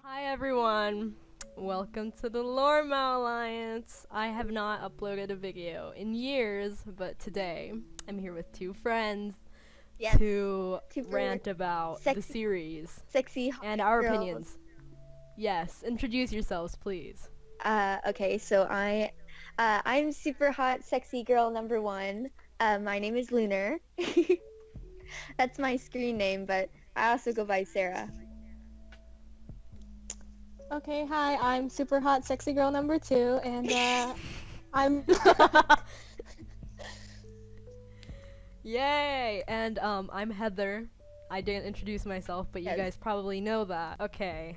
Hi everyone! Welcome to the Laurmau Alliance! I have not uploaded a video in years, but today I'm here with two friends Yes, to super rant about the sexy, series sexy hot and our girls. opinions. Yes, introduce yourselves, please. Okay, so I'm super hot, sexy girl number one. My name is Lunar. That's my screen name, but I also go by Sarah. Okay, hi, I'm super hot sexy girl number two, and I'm Yay! And I'm Heather. I didn't introduce myself, but you Yes. guys probably know that. Okay,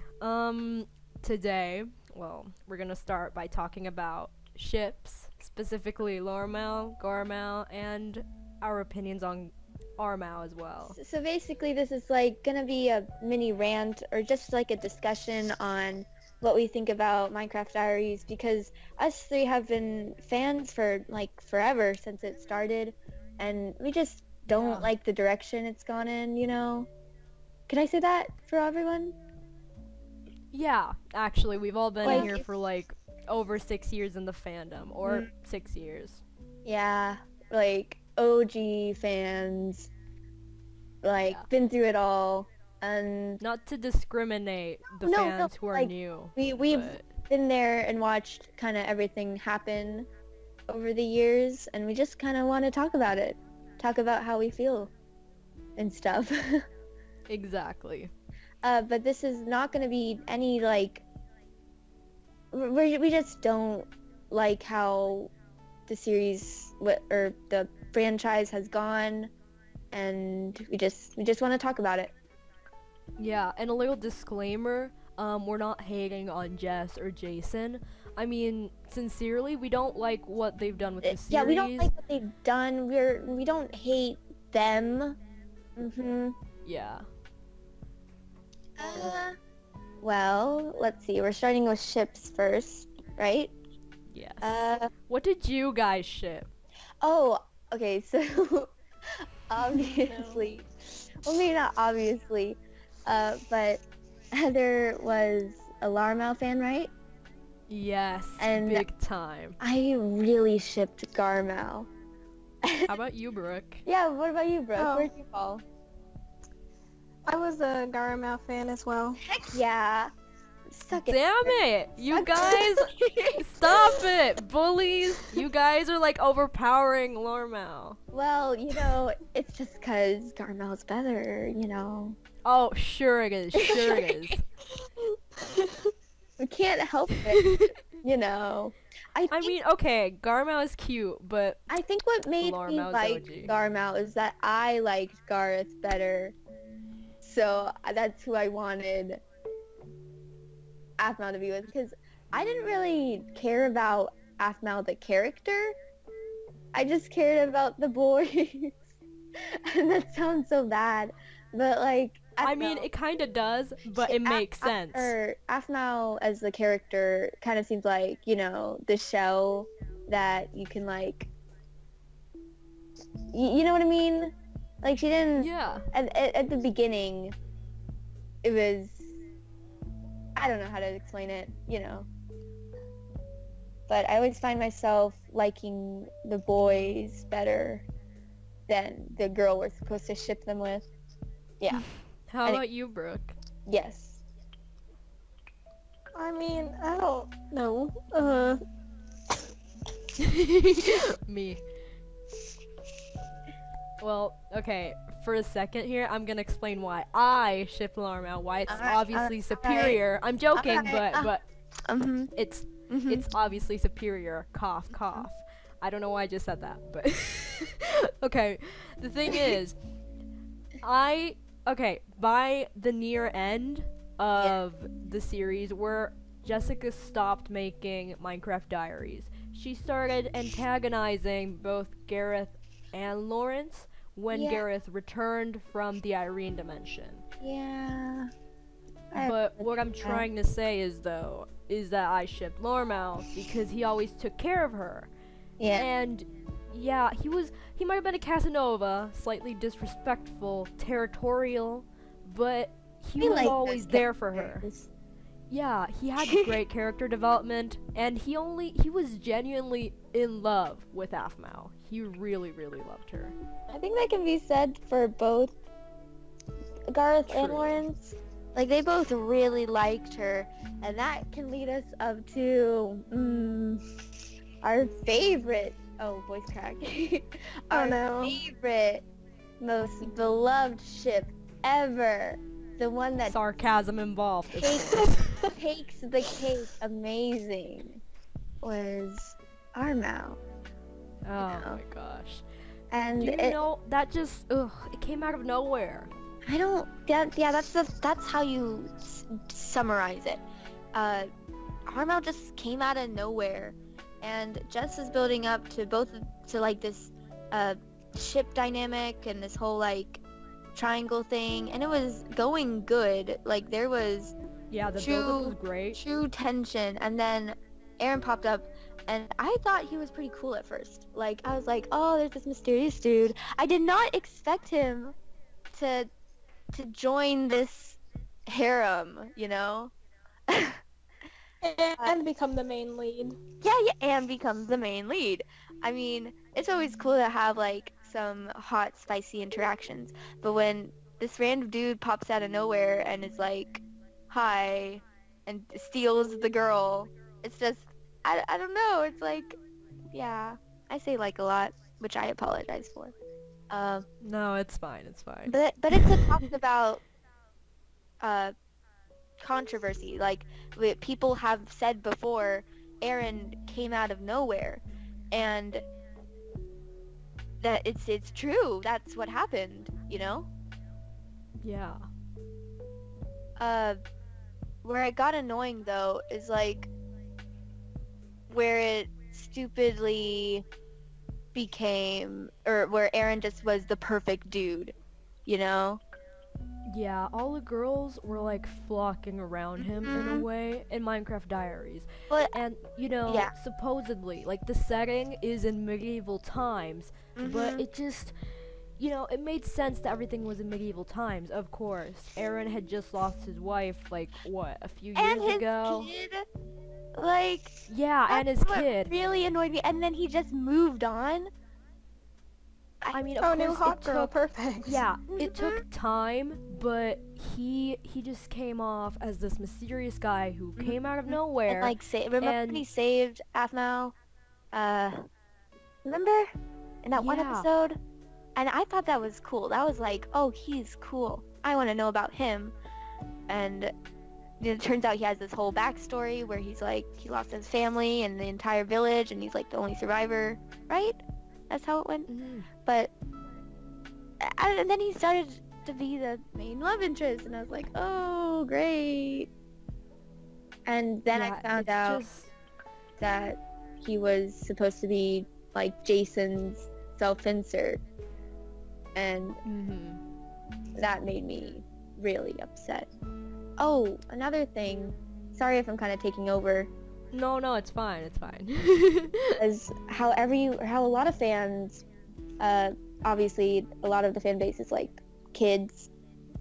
today, well, we're gonna start by talking about ships, specifically Laurmau, Garmau, and our opinions on Armau as well. So basically, this is like gonna be a mini rant or just like a discussion on what we think about Minecraft Diaries because us three have been fans for like forever since it started, and we just don't Yeah. like the direction it's gone in, you know? Can I say that for everyone? Yeah, actually, we've all been Like, here for like over 6 years in the fandom, or 6 years. Yeah, like OG fans, like Yeah. been through it all, and Not to discriminate the no, fans who are like new, we've but been there and watched kind of everything happen over the years, and we just kind of want to talk about it, talk about how we feel and stuff. exactly. But this is not going to be any like we just don't like how the series or the franchise has gone, and we just want to talk about it. Yeah, and a little disclaimer, we're not hating on Jess or Jason. I mean, sincerely, we don't like what they've done with the series. Yeah, we don't like what they've done. We don't hate them. Yeah. Well, let's see. We're starting with ships first, right? Yes. Uh, What did you guys ship? oh, okay. So obviously, well, maybe not obviously, but Heather was a Laurmau fan, right? Yes, And big time. I really shipped Garmau. How about you, Brooke? Yeah. What about you, Brooke? Oh. Where'd you fall? I was a Laurmau fan as well. Heck yeah. Suck it. Damn it! You Suck guys, it. stop it! Bullies! You guys are like overpowering Laurmau. Well, it's just 'cause Garmel's better, you know. Oh, sure it is, sure it is. We can't help it, you know. I think, mean, okay, Garmau is cute, but I think what made me Laurmau's like OG. Garmel is that I liked Gareth better. So that's who I wanted Aphmau to be with, because I didn't really care about Aphmau the character. I just cared about the boys. And that sounds so bad, but like I mean, it kind of does, but it makes sense. Aphmau as the character kind of seems like, the shell that you can like, you know what I mean? Like she didn't, Yeah. at the beginning, it was, I don't know how to explain it, But I always find myself liking the boys better than the girl we're supposed to ship them with. Yeah. How about you, Brooke? Yes. I mean, I don't know. Me. Well, okay, for a second here, I'm gonna explain why I ship Laurmau, why it's obviously superior. I'm joking, but it's it's obviously superior. Cough, cough. I don't know why I just said that, but okay. The thing is, by the near end of the series where Jessica stopped making Minecraft Diaries, she started antagonizing both Gareth and Lawrence when Yeah. Gareth returned from the Irene dimension. Yeah. But what I'm trying to say is that I shipped Laurmau because he always took care of her. Yeah. And yeah, he might have been a Casanova, slightly disrespectful, territorial, but he was like always those there for her. characters. yeah, he had great character development, and he was genuinely in love with Aphmau. He really, really loved her. I think that can be said for both Garth and True. Lawrence. Like, they both really liked her, and that can lead us up to our favorite. Oh, voice crack. Our favorite, most beloved ship ever. The one that Sarcasm involved. takes the cake amazing was Laurmau. Oh my gosh. And do you know that just it came out of nowhere. I don't. Yeah, that's how you summarize it. Laurmau just came out of nowhere, and Jess is building up to like this ship dynamic and this whole like triangle thing, and it was going good. Like, there was the build-up was great, true tension, and then Aaron popped up, and I thought he was pretty cool at first. Like, I was like, oh, there's this mysterious dude. I did not expect him to join this harem, you know. And become the main lead. Yeah, and become the main lead. I mean, it's always cool to have like some hot, spicy interactions, but when this random dude pops out of nowhere and is like, hi, and steals the girl, it's just, I don't know, it's like, yeah, I say like a lot, which I apologize for. No, it's fine. But it's a talk about controversy. Like, people have said before, Aaron came out of nowhere, and that it's true. That's what happened, you know? Yeah. Where it got annoying though is like where it stupidly became, or where Aaron just was the perfect dude, you know? Yeah, all the girls were like flocking around him in a way in Minecraft Diaries. But And supposedly, like, the setting is in medieval times, but it just, it made sense that everything was in medieval times. Of course, Aaron had just lost his wife, like, what, a few years ago? Kid, like, yeah, and his kid really annoyed me. And then he just moved on. I mean, of course, hot girl, perfect. Yeah, it took time, but he just came off as this mysterious guy who came out of nowhere. And like, remember when he saved Aphmau? Remember in that one episode? And I thought that was cool. That was like, oh, he's cool. I want to know about him. And it turns out he has this whole backstory where he's like, he lost his family and the entire village, and he's like the only survivor, right? That's how it went. But and then he started to be the main love interest, and I was like, oh, great. And then I found out that he was supposed to be like Jason's self-insert, and that made me really upset. Oh, another thing, sorry if I'm kind of taking over. No, it's fine. Is how a lot of fans, obviously a lot of the fan base is like kids,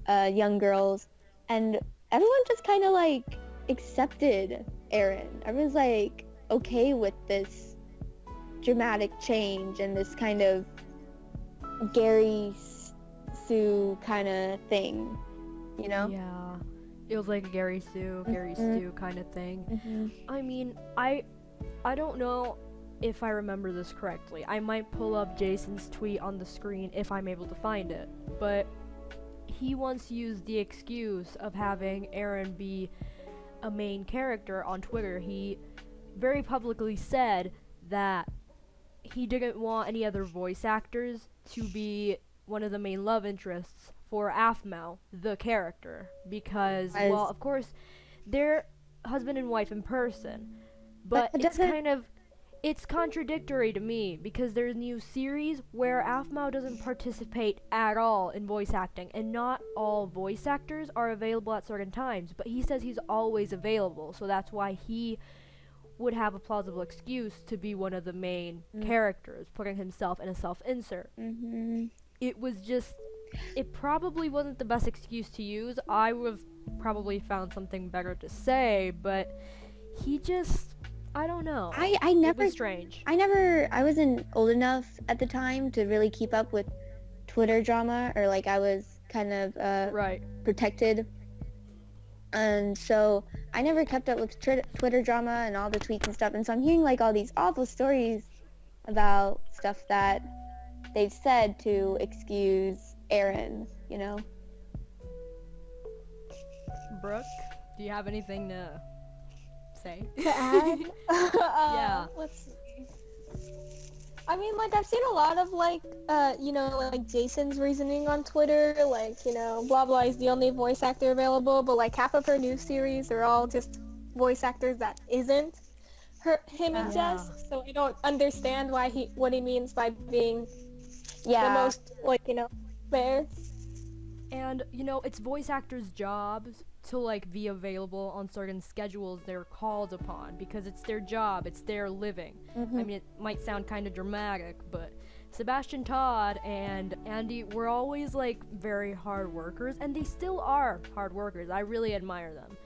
young girls, and everyone just kind of like accepted Aaron. Everyone's like okay with this dramatic change and this kind of Gary Sue kind of thing, you know? Yeah. It was like a Gary Stu kind of thing. I mean, I don't know if I remember this correctly. I might pull up Jason's tweet on the screen if I'm able to find it. But he once used the excuse of having Aaron be a main character on Twitter. He very publicly said that he didn't want any other voice actors to be one of the main love interests for Aphmau, the character, because, well, of course, they're husband and wife in person, but it's contradictory to me, because there's a new series where Aphmau doesn't participate at all in voice acting, and not all voice actors are available at certain times, but he says he's always available, so that's why he would have a plausible excuse to be one of the main characters, putting himself in a self-insert. It was just it probably wasn't the best excuse to use. I would have probably found something better to say, but he just, I don't know. I It never, was strange. I wasn't old enough at the time to really keep up with Twitter drama, or like I was kind of Right. protected. And so I never kept up with Twitter drama and all the tweets and stuff. And so I'm hearing like all these awful stories about stuff that they've said to excuse Aaron, you know? Brooke, do you have anything to say? To add? Yeah. Let's see. I mean, like, I've seen a lot of, like, like, Jason's reasoning on Twitter, like, blah blah is the only voice actor available, but, like, half of her new series are all just voice actors that isn't him and Jess, so I don't understand what he means by being the most, like, fair. And, it's voice actors' jobs to, like, be available on certain schedules they're called upon, because it's their job, it's their living. Mm-hmm. I mean, it might sound kind of dramatic, but Sebastian Todd and Andy were always, like, very hard workers, and they still are hard workers. I really admire them.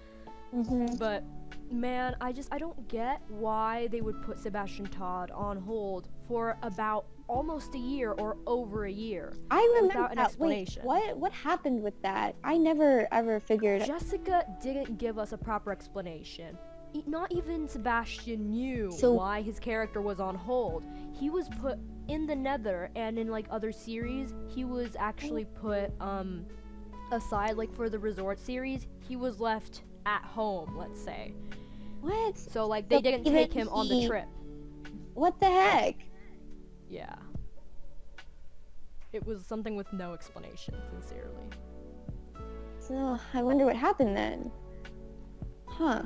Mm-hmm. But, man, I don't get why they would put Sebastian Todd on hold for about almost a year or over a year. I remember without an explanation. Wait, what happened with that? I never ever figured. Jessica didn't give us a proper explanation. Not even Sebastian knew So- why his character was on hold. He was put in the Nether, and in like other series, he was actually put aside. Like for the resort series, he was left at home, let's say. What? So like they didn't take him on the trip. What the heck? Yeah. It was something with no explanation, sincerely. So I wonder what happened then. Huh.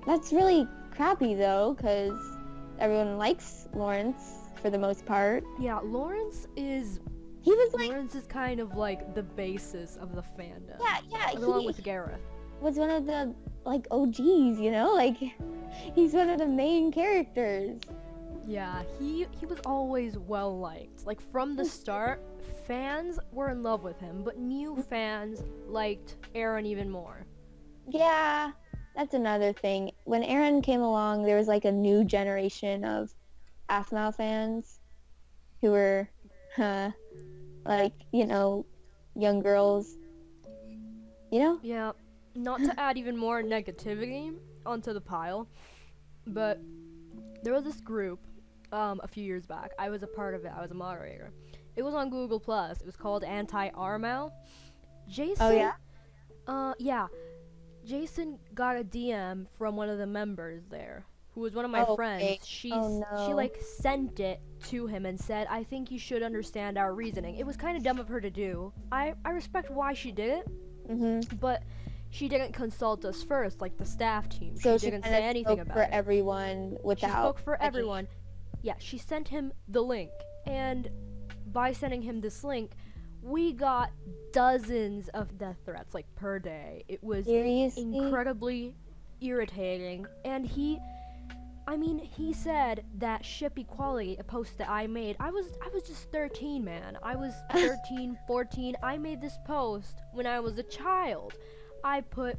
That's really crappy though, because everyone likes Lawrence for the most part. Yeah, Lawrence is kind of like the basis of the fandom. Yeah, along with Gareth. Was one of the like OGs, like he's one of the main characters. Yeah, he was always well liked. Like from the start, fans were in love with him, but new fans liked Aaron even more. Yeah, that's another thing. When Aaron came along, there was like a new generation of Aphmau fans who were like, young girls. Yeah, not to add even more negativity onto the pile, but there was this group a few years back. I was a part of it. I was a moderator. It was on Google Plus. It was called Anti-Laurmau. Jason. Oh yeah. Yeah. Jason got a DM from one of the members there, who was one of my friends. Okay. She No. sent it to him and said, "I think you should understand our reasoning." It was kind of dumb of her to do. I respect why she did it, but she didn't consult us first, like the staff team. So she didn't say anything about for it. everyone without. She spoke for everyone. Yeah, she sent him the link, and by sending him this link, we got dozens of death threats, like per day. It was Seriously? incredibly irritating, and he said that ship equality, a post that I made. I was just 13, man. I was 13, 14. I made this post when I was a child. I put,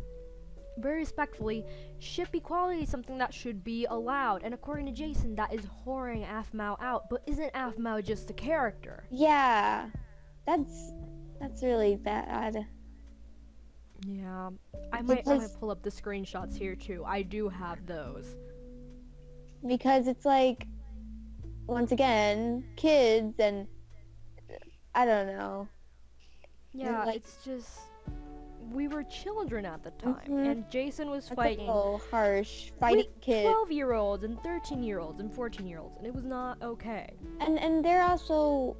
very respectfully, ship equality is something that should be allowed, and according to Jason, that is whoring Aphmau out. But isn't Aphmau just a character? Yeah, that's really bad. Yeah, I might pull up the screenshots here too. I do have those. Because it's like, once again, kids, and I don't know. Yeah, like- it's just, we were children at the time, and Jason was That's fighting a little harsh. Fighting with kids. 12-year-olds and 13-year-olds and 14-year-olds, and it was not okay. And they're also,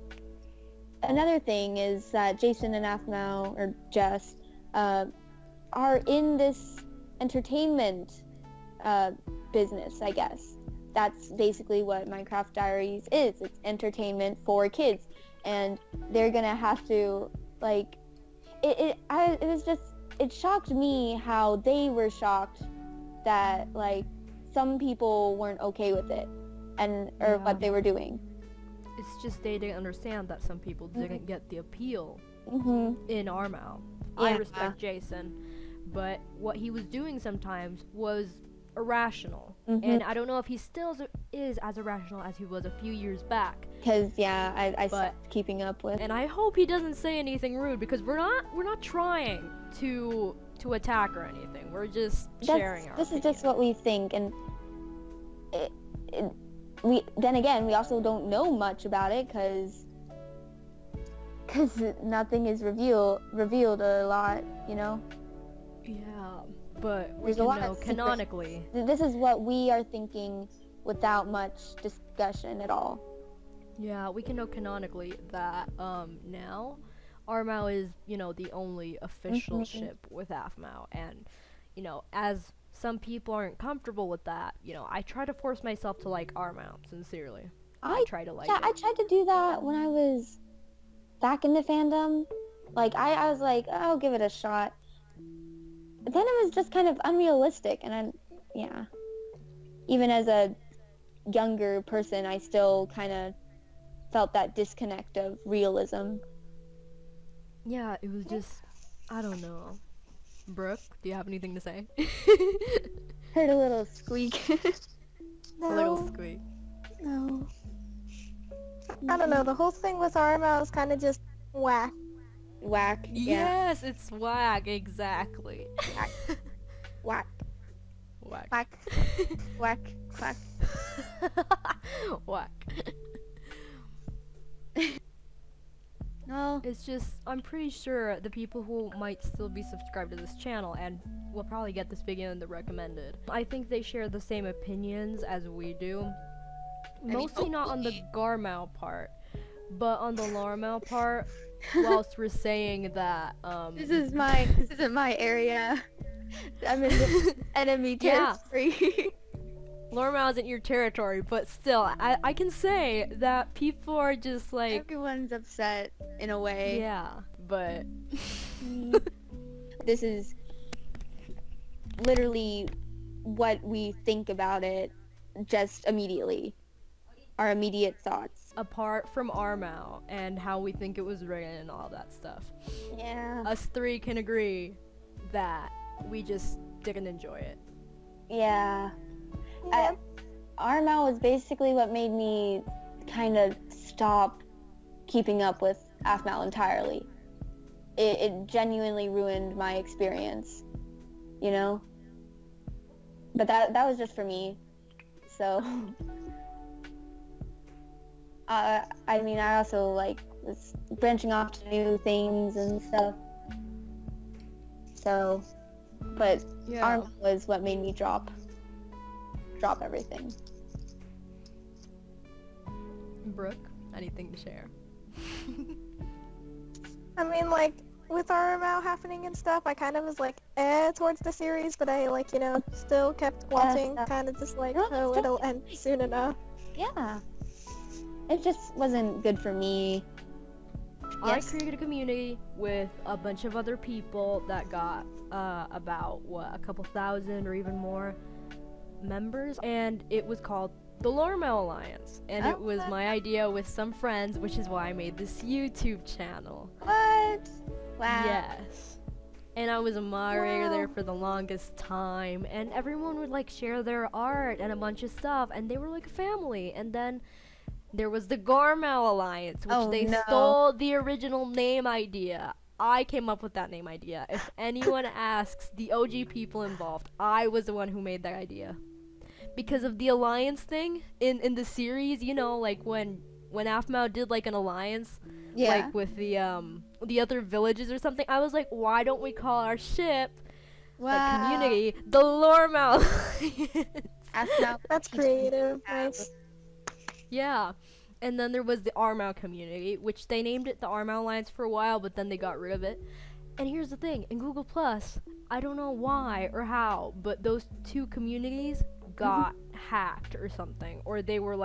another thing is that Jason and Aphmau, or Jess, are in this entertainment business, I guess. That's basically what Minecraft Diaries is. It's entertainment for kids, and they're gonna have to, like, it shocked me how they were shocked that, like, some people weren't okay with it, or what they were doing. It's just they didn't understand that some people didn't get the appeal in Laurmau. Yeah. I respect Jason, but what he was doing sometimes was irrational. And I don't know if he still is as irrational as he was a few years back. Because I stopped keeping up with. And I hope he doesn't say anything rude, because we're not trying to attack or anything. We're just sharing our This is opinion. just what we think, and we also don't know much about it because nothing is revealed a lot, you know. Yeah, but we There's a can lot know of canonically. This is what we are thinking without much discussion at all. Yeah, we can know canonically that now Laurmau is, the only official ship with Aphmau, and as some people aren't comfortable with that, I try to force myself to like Laurmau, sincerely. I try to like it. I tried to do that when I was back in the fandom. Like I was like, I'll give it a shot. But then it was just kind of unrealistic, and even as a younger person, I still kind of felt that disconnect of realism. Yeah, it was just, I don't know. Brooke, do you have anything to say? Heard a little squeak. A little squeak. No. I don't know, the whole thing with Laurmau is kind of just whack. Whack. Yeah. Yes, it's whack, exactly. Whack. Whack. Whack. Whack. Whack. Whack. No. It's just, I'm pretty sure the people who might still be subscribed to this channel and will probably get this video in the recommended, I think they share the same opinions as we do. Mostly not on the Laurmau part, but on the Laurmau part, whilst we're saying that, This isn't my area. I'm in the enemy territory. Laurmau isn't your territory, but still, I can say that people are just like... Everyone's upset in a way. Yeah, but... This is literally what we think about it just immediately. Our immediate thoughts. Apart from Laurmau and how we think it was written and all that stuff. Yeah. Us three can agree that we just didn't enjoy it. Yeah. Laurmau was basically what made me kind of stop keeping up with Aphmau entirely. It genuinely ruined my experience, you know? But that was just for me, so... I also, was branching off to new things and stuff. So, but Laurmau was what made me drop everything. Brooke, anything to share? I mean, with Laurmau happening and stuff, I kind of was towards the series, but I, still kept watching, kind of just it'll end soon enough. Yeah. It just wasn't good for me. I created a community with a bunch of other people that got about a couple thousand or even more members, and it was called the Laurmau Alliance, and it was my idea with some friends, which is why I made this YouTube channel. What? Wow. Yes. And I was a moderator there for the longest time, and everyone would share their art and a bunch of stuff, and they were like a family. And then there was the Laurmau Alliance, which stole the original name idea. I came up with that name idea. If anyone asks the OG people involved, I was the one who made that idea. Because of the alliance thing in the series, when Aphmau did an alliance, with the other villages or something, I was like, why don't we call our ship, community, the Laurmau Alliance? That's creative. Nice. Yeah, and then there was the Laurmau community, which they named it the Laurmau Alliance for a while, but then they got rid of it. And here's the thing, in Google Plus, I don't know why or how, but those two communities got hacked or something, or they were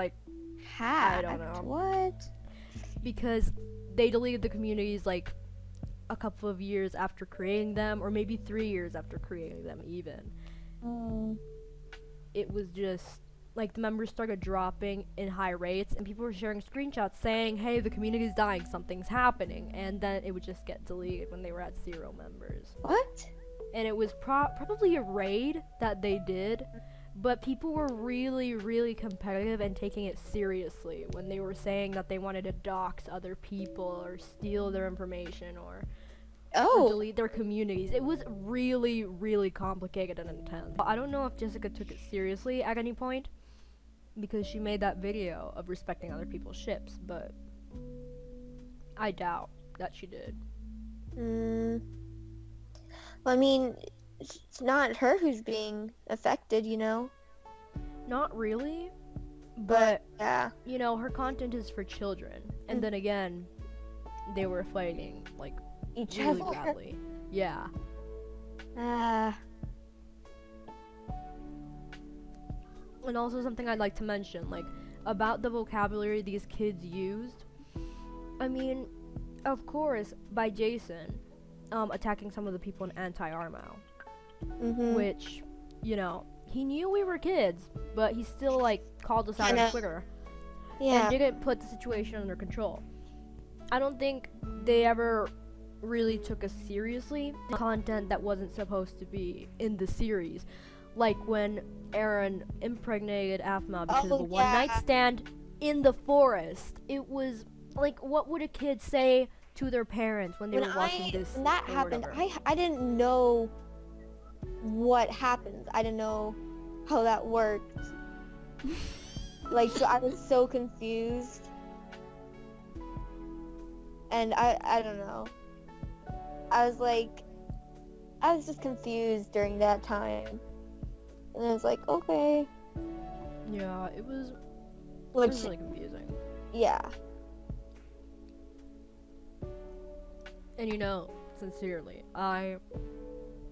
hacked? I don't know. What? Because they deleted the communities a couple of years after creating them, or maybe 3 years after creating them even. It was just like the members started dropping in high rates, and people were sharing screenshots saying, hey, the community's dying, something's happening, and then it would just get deleted when they were at 0 members. What? And it was probably a raid that they did, but people were really, really competitive and taking it seriously when they were saying that they wanted to dox other people or steal their information or delete their communities. It was really, really complicated and intense. I don't know if Jessica took it seriously at any point, because she made that video of respecting other people's ships, but I doubt that she did. Well, I mean, it's not her who's being affected, you know? Not really, but yeah, you know, her content is for children, and then again, they were fighting, like, each really other. badly. Yeah. And also something I'd like to mention, like, about the vocabulary these kids used. I mean, of course, by Jason, attacking some of the people in anti-Laurmau, which, you know, he knew we were kids, but he still, like, called us out on Twitter. And didn't put the situation under control. I don't think they ever really took us seriously. Content that wasn't supposed to be in the series. Like when Aaron impregnated Aphmau because of a one-night stand in the forest. It was, like, what would a kid say to their parents when they were watching this? When that happened, I didn't know what happened. I didn't know how that worked. Like, so I was so confused. And I don't know. I was just confused during that time. And I was like, okay. Yeah, it was really confusing. Yeah. And you know, sincerely, I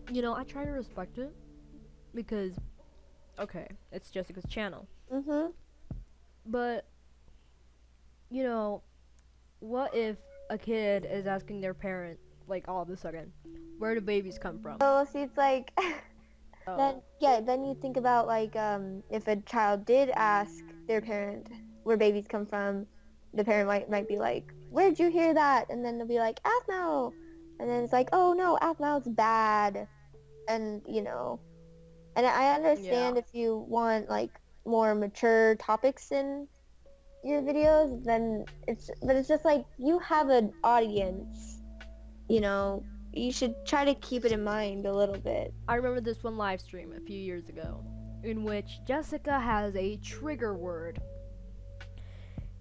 try to respect it because, okay, it's Jessica's channel. But, you know, what if a kid is asking their parent, like, all of a sudden, where do babies come from? So, see, it's like, then you think about, like, if a child did ask their parent where babies come from, the parent might be like, where'd you hear that? And then they'll be like, Aphmau. And then it's like, oh no, Aphmau's bad. And, you know, and I understand if you want, like, more mature topics in your videos, then but it's just like, you have an audience, you know, you should try to keep it in mind a little bit. I remember this one live stream a few years ago in which Jessica has a trigger word.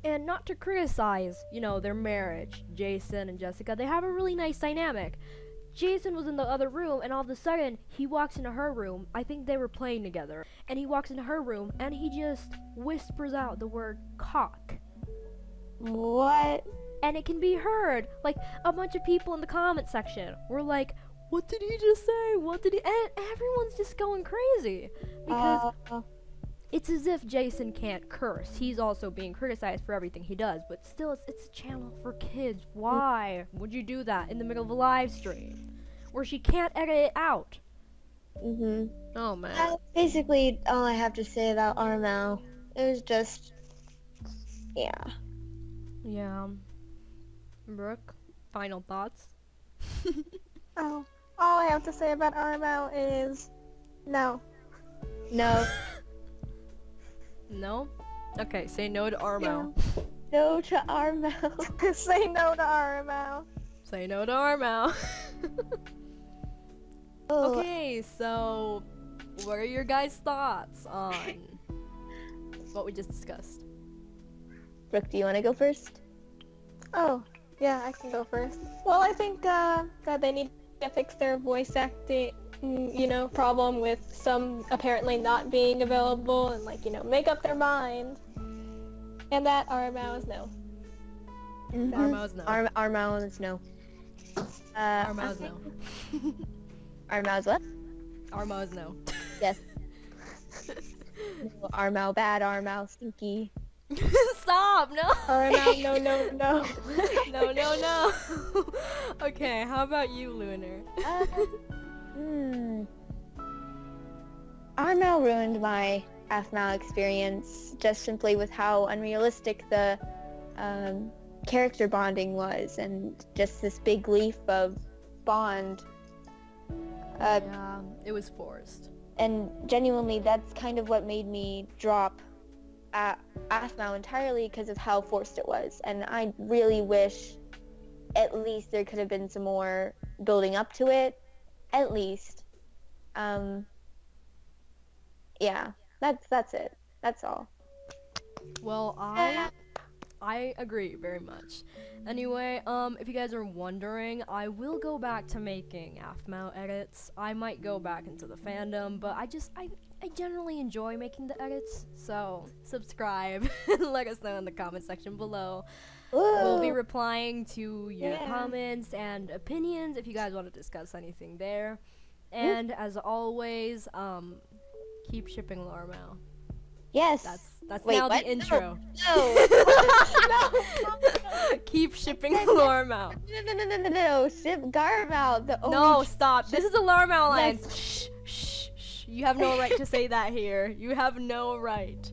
And not to criticize, you know, their marriage, Jason and Jessica, they have a really nice dynamic. Jason was in the other room, and all of a sudden, he walks into her room. I think they were playing together. And he walks into her room, and he just whispers out the word cock. What? And it can be heard. Like, a bunch of people in the comment section were like, what did he just say? What did he... And everyone's just going crazy. Because it's as if Jason can't curse. He's also being criticized for everything he does. But still, it's a channel for kids. Why would you do that in the middle of a live stream? Where she can't edit it out. Oh, man. That's basically all I have to say about Laurmau. It was just... yeah. Yeah. Brooke, final thoughts? Oh, all I have to say about Laurmau is no. No. No? Okay, say no to Laurmau. No to Laurmau. Say no to Laurmau. Say no to Laurmau. Okay, so what are your guys' thoughts on what we just discussed? Brooke, do you want to go first? Oh, yeah, I can go first. Well, I think that they need to fix their voice acting, you know, problem with some apparently not being available and, like, you know, make up their mind. And that Laurmau is no. Laurmau is no. Laurmau is no. Laurmau is no. Laurmau is what? Laurmau is no. Yes. No, Laurmau bad, Laurmau stinky. Stop! No! Laurmau, no. No. Okay, how about you, Lunar? Laurmau ruined my Aphmau experience, just simply with how unrealistic the character bonding was, and just this big leap of bond. Yeah, it was forced. And genuinely, that's kind of what made me drop Aphmau entirely, because of how forced it was. And I really wish at least there could have been some more building up to it. At least. Yeah, that's it. That's all. Well, I agree very much. Anyway, if you guys are wondering, I will go back to making Aphmau edits. I might go back into the fandom, but I generally enjoy making the edits, so subscribe and let us know in the comment section below. We'll be replying to your comments and opinions if you guys want to discuss anything there. And as always, keep shipping Laurmau. Yes. That's Wait, now what? the intro. No. Keep shipping Laurmau. No. Ship Garmau. No, stop. This is a Laurmau line. Shh, shh, shh. You have no right to say that here. You have no right.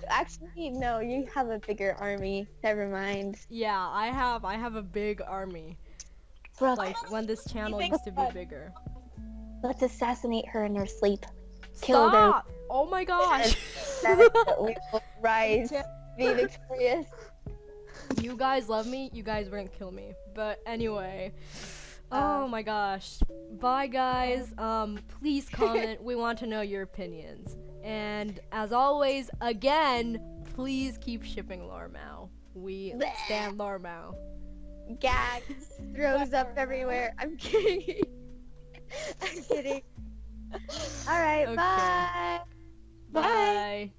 Actually, no. You have a bigger army. Never mind. Yeah, I have a big army. Brooke, Like when this channel used to be bigger. let's assassinate her in her sleep. Kill her. Stop! Oh my gosh. We will rise, be victorious. You guys love me. You guys wouldn't kill me. But anyway. Oh my gosh. Bye guys. Please comment. We want to know your opinions. And as always, again, please keep shipping Laurmau. We stand Laurmau. Gags, throws up everywhere. I'm kidding. I'm kidding. All right, Okay. bye. Bye.